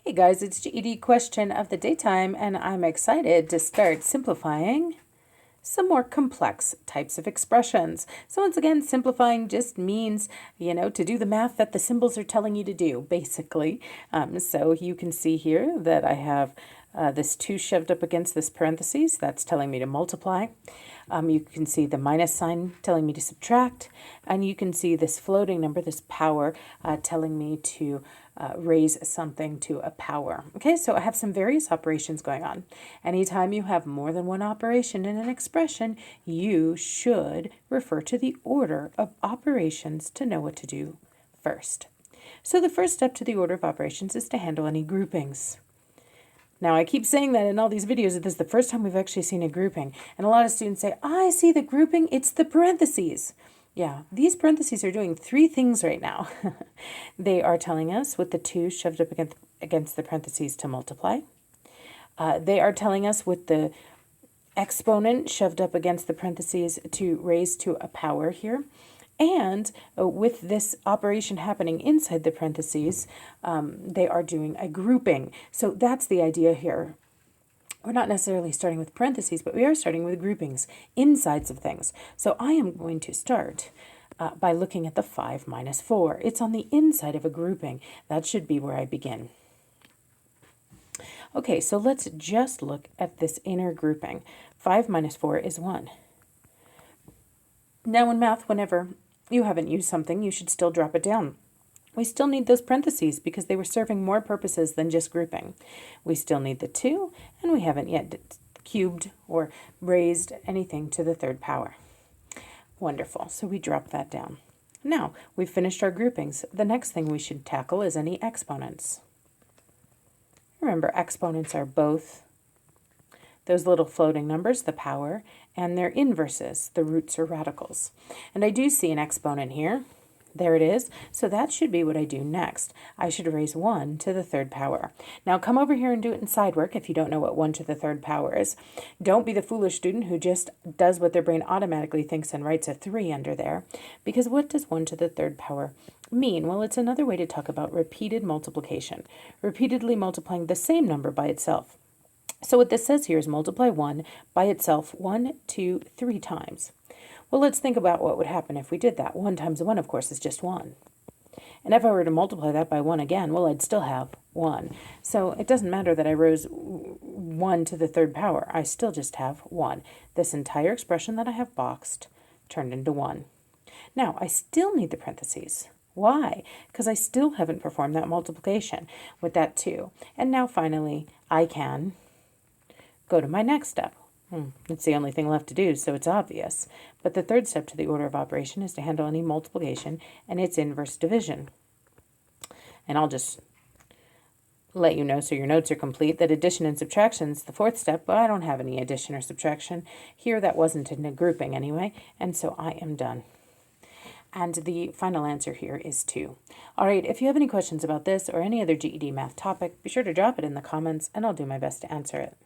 Hey guys, it's GED question of the daytime, and I'm excited to start simplifying some more complex types of expressions. So once again, simplifying just means, to do the math that the symbols are telling you to do, basically. So you can see here that I have this 2 shoved up against this parentheses. That's telling me to multiply. You can see the minus sign telling me to subtract. And you can see this floating number, this power, telling me to raise something to a power. Okay, so I have some various operations going on. Anytime you have more than one operation in an expression, you should refer to the order of operations to know what to do first. So the first step to the order of operations is to handle any groupings. Now, I keep saying that in all these videos that this is the first time we've actually seen a grouping. And a lot of students say, I see the grouping, it's the parentheses. Yeah, these parentheses are doing 3 things right now. They are telling us with the 2 shoved up against the parentheses to multiply. They are telling us with the exponent shoved up against the parentheses to raise to a power here. And with this operation happening inside the parentheses, they are doing a grouping. So that's the idea here. We're not necessarily starting with parentheses, but we are starting with groupings, insides of things. So I am going to start by looking at the 5 minus 4. It's on the inside of a grouping. That should be where I begin. Okay, so let's just look at this inner grouping. 5 minus 4 is 1. Now in math, whenever you haven't used something, you should still drop it down. We still need those parentheses because they were serving more purposes than just grouping. We still need the 2, and we haven't yet cubed or raised anything to the 3rd power. Wonderful, so we drop that down. Now, we've finished our groupings. The next thing we should tackle is any exponents. Remember, exponents are both those little floating numbers, the power, and their inverses, the roots or radicals. And I do see an exponent here. There it is. So that should be what I do next. I should raise 1 to the 3rd power. Now come over here and do it in side work if you don't know what 1 to the 3rd power is. Don't be the foolish student who just does what their brain automatically thinks and writes a 3 under there. Because what does 1 to the 3rd power mean? Well, it's another way to talk about repeated multiplication. Repeatedly multiplying the same number by itself. So what this says here is multiply 1 by itself 1, 2, 3 times. Well, let's think about what would happen if we did that. 1 times 1, of course, is just 1. And if I were to multiply that by 1 again, well, I'd still have 1. So it doesn't matter that I rose 1 to the 3rd power. I still just have 1. This entire expression that I have boxed turned into 1. Now, I still need the parentheses. Why? Because I still haven't performed that multiplication with that 2. And now, finally, I can go to my next step. It's the only thing left to do, so it's obvious. But the 3rd step to the order of operation is to handle any multiplication and its inverse division. And I'll just let you know so your notes are complete that addition and subtraction is the 4th step, but I don't have any addition or subtraction. Here that wasn't in a grouping anyway, and so I am done. And the final answer here is 2. All right, if you have any questions about this or any other GED math topic, be sure to drop it in the comments, and I'll do my best to answer it.